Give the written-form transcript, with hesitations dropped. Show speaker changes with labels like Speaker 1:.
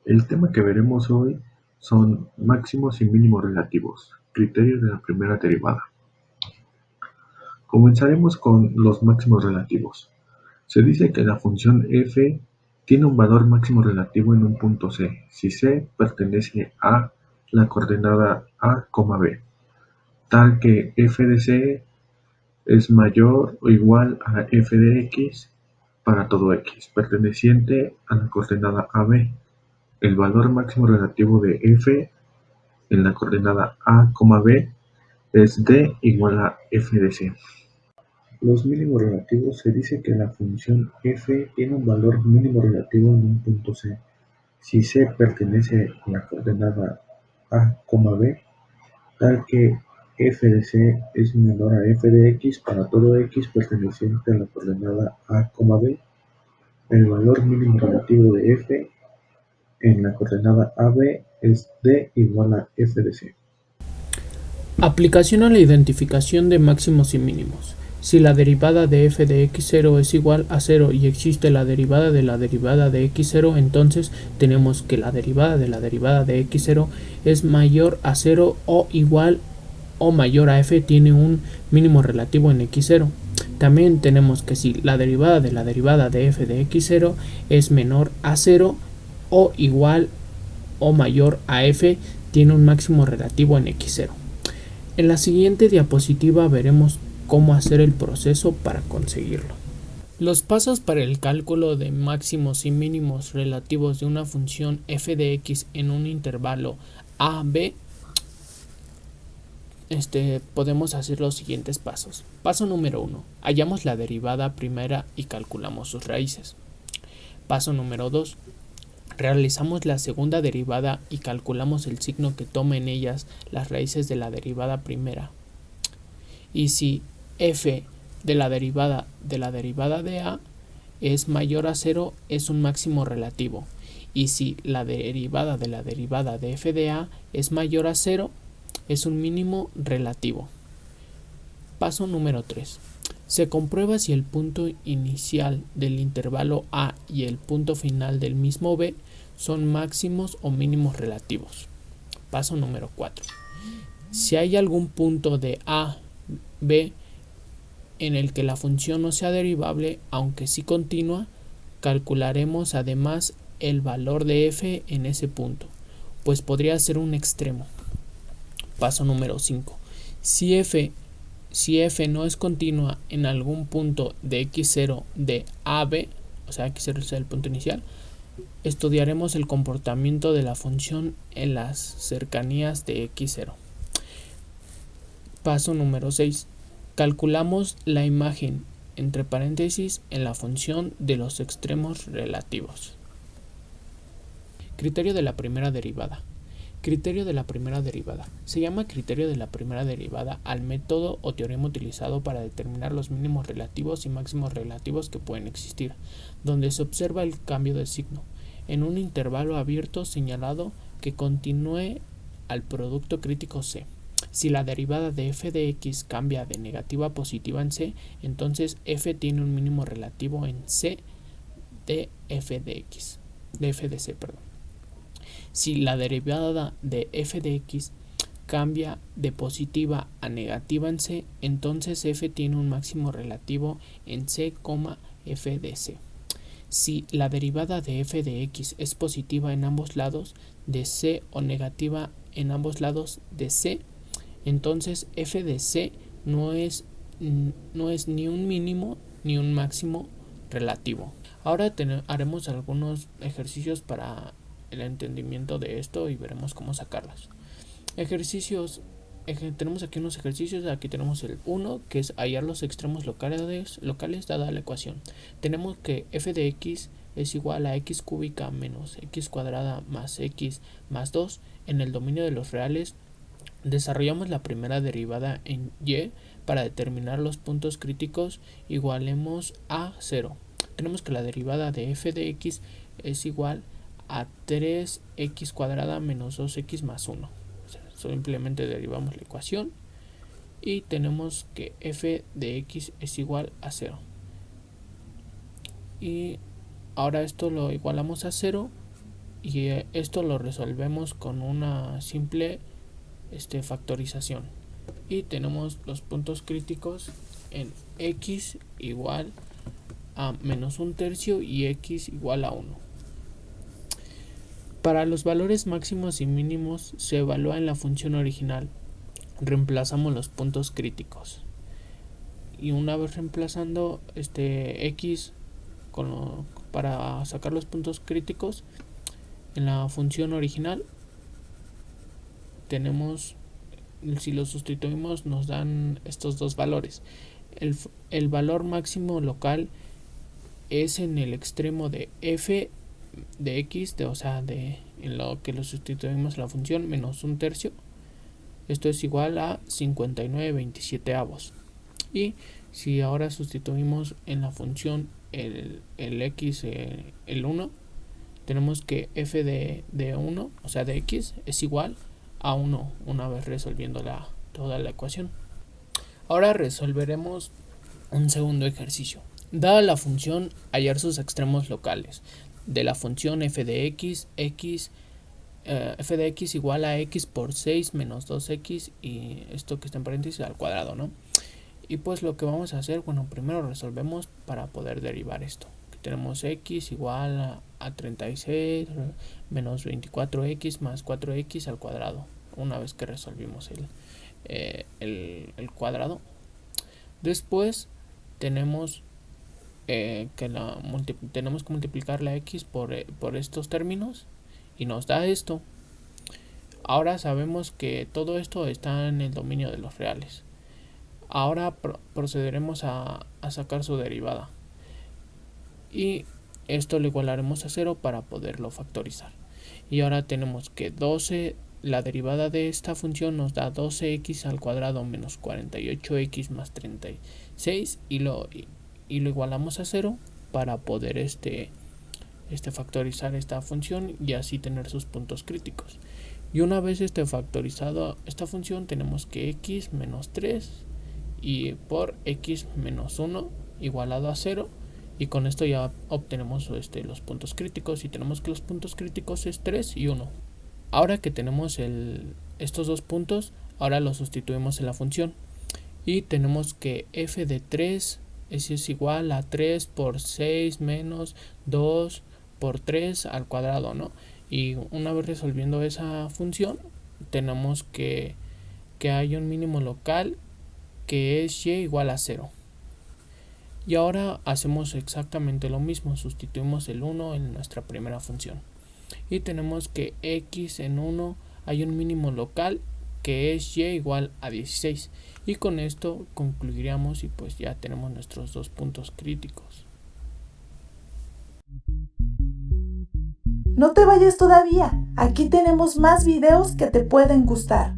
Speaker 1: El tema que veremos hoy son máximos y mínimos relativos, criterios de la primera derivada. Comenzaremos con los máximos relativos. Se dice que la función f tiene un valor máximo relativo en un punto C, si C pertenece a la coordenada a, b, tal que f de C es mayor o igual a f de x para todo x perteneciente a la coordenada AB. El valor máximo relativo de f en la coordenada a, b es d igual a f de c. Los mínimos relativos se dice que la función f tiene un valor mínimo relativo en un punto C, si C pertenece a la coordenada a, b, tal que f de C es menor a f de x para todo x perteneciente a la coordenada a, b. El valor mínimo relativo de f en la coordenada AB es d igual a f de c.
Speaker 2: Aplicación a la identificación de máximos y mínimos. Si la derivada de f de x0 es igual a 0 y existe la derivada de x0, entonces tenemos que la derivada de x0 es mayor a 0 o igual o mayor a f, tiene un mínimo relativo en x0. También tenemos que si la derivada de f de x0 es menor a 0 o igual o mayor a f, tiene un máximo relativo en x0. En la siguiente diapositiva veremos cómo hacer el proceso para conseguirlo. Los pasos para el cálculo de máximos y mínimos relativos de una función f de x en un intervalo a, b, podemos hacer los siguientes pasos. Paso número 1. Hallamos la derivada primera y calculamos sus raíces. Paso número 2. Realizamos la segunda derivada y calculamos el signo que toma en ellas las raíces de la derivada primera. Y si f de la derivada de a es mayor a 0, es un máximo relativo. Y si la derivada de f de a es mayor a 0, es un mínimo relativo. Paso número 3. Se comprueba si el punto inicial del intervalo a y el punto final del mismo b son máximos o mínimos relativos. Paso número 4. Si hay algún punto de a, b en el que la función no sea derivable, aunque sí continua, calcularemos además el valor de f en ese punto, pues podría ser un extremo. Paso número 5. Si f no es continua en algún punto de x0 de AB, o sea, x0 es el punto inicial, estudiaremos el comportamiento de la función en las cercanías de x0. Paso número 6. Calculamos la imagen, entre paréntesis, en la función de los extremos relativos. Criterio de la primera derivada. Criterio de la primera derivada. Se llama criterio de la primera derivada al método o teorema utilizado para determinar los mínimos relativos y máximos relativos que pueden existir, donde se observa el cambio de signo en un intervalo abierto señalado que continúe al producto crítico C. Si la derivada de f de x cambia de negativa a positiva en C, entonces f tiene un mínimo relativo en C de f de x, de f de C, perdón. Si la derivada de f de x cambia de positiva a negativa en C, entonces f tiene un máximo relativo en C, f de C. Si la derivada de f de x es positiva en ambos lados de C o negativa en ambos lados de C, entonces f de C no es ni un mínimo ni un máximo relativo. Ahora haremos algunos ejercicios para el entendimiento de esto y veremos cómo sacarlas. Ejercicios. Tenemos aquí unos ejercicios. Aquí tenemos el 1, que es hallar los extremos locales dada la ecuación. Tenemos que f de x es igual a x cúbica menos x cuadrada más x más 2 en el dominio de los reales. Desarrollamos la primera derivada en y para determinar los puntos críticos. Igualemos a 0. Tenemos que la derivada de f de x es igual a 3x cuadrada menos 2x más 1. O sea, simplemente derivamos la ecuación y tenemos que f de x es igual a 0. Y ahora esto lo igualamos a 0 y esto lo resolvemos con una simple factorización, y tenemos los puntos críticos en x igual a menos un tercio y x igual a 1. Para los valores máximos y mínimos se evalúa en la función original. Reemplazamos los puntos críticos, y una vez reemplazando x para sacar los puntos críticos en la función original, tenemos, si los sustituimos, nos dan estos dos valores. El valor máximo local es en el extremo de f de x, en lo que lo sustituimos la función, menos un tercio. Esto es igual a 59/27. Y si ahora sustituimos en la función el x, el 1, tenemos que f de 1, o sea de x, es igual a 1 una vez resolviendo toda la ecuación. Ahora resolveremos un segundo ejercicio. Dada la función, hallar sus extremos locales de la función f de x igual a x por 6 menos 2x, y esto que está en paréntesis al cuadrado, ¿no? Y pues lo que vamos a hacer, bueno, primero resolvemos para poder derivar esto. Tenemos x igual a 36 menos 24x más 4x al cuadrado, una vez que resolvimos el cuadrado. Después tenemos tenemos que multiplicar la x por estos términos, y nos da esto. Ahora sabemos que todo esto está en el dominio de los reales. Ahora procederemos a sacar su derivada, y esto lo igualaremos a 0 para poderlo factorizar. Y ahora tenemos que la derivada de esta función nos da 12x al cuadrado menos 48x más 36, y lo igualamos a 0 para poder factorizar esta función y así tener sus puntos críticos. Y una vez factorizado esta función, tenemos que x menos 3 y por x menos 1 igualado a 0, y con esto ya obtenemos los puntos críticos, y tenemos que los puntos críticos es 3 y 1. Ahora que tenemos estos dos puntos, ahora los sustituimos en la función, y tenemos que f de 3 es igual a 3 por 6 menos 2 por 3 al cuadrado, ¿no? Y una vez resolviendo esa función, tenemos que hay un mínimo local que es y igual a 0. Y ahora hacemos exactamente lo mismo, sustituimos el 1 en nuestra primera función, y tenemos que x en 1 hay un mínimo local que es y igual a 16, y con esto concluiríamos, y pues ya tenemos nuestros dos puntos críticos.
Speaker 3: No te vayas todavía, aquí tenemos más videos que te pueden gustar.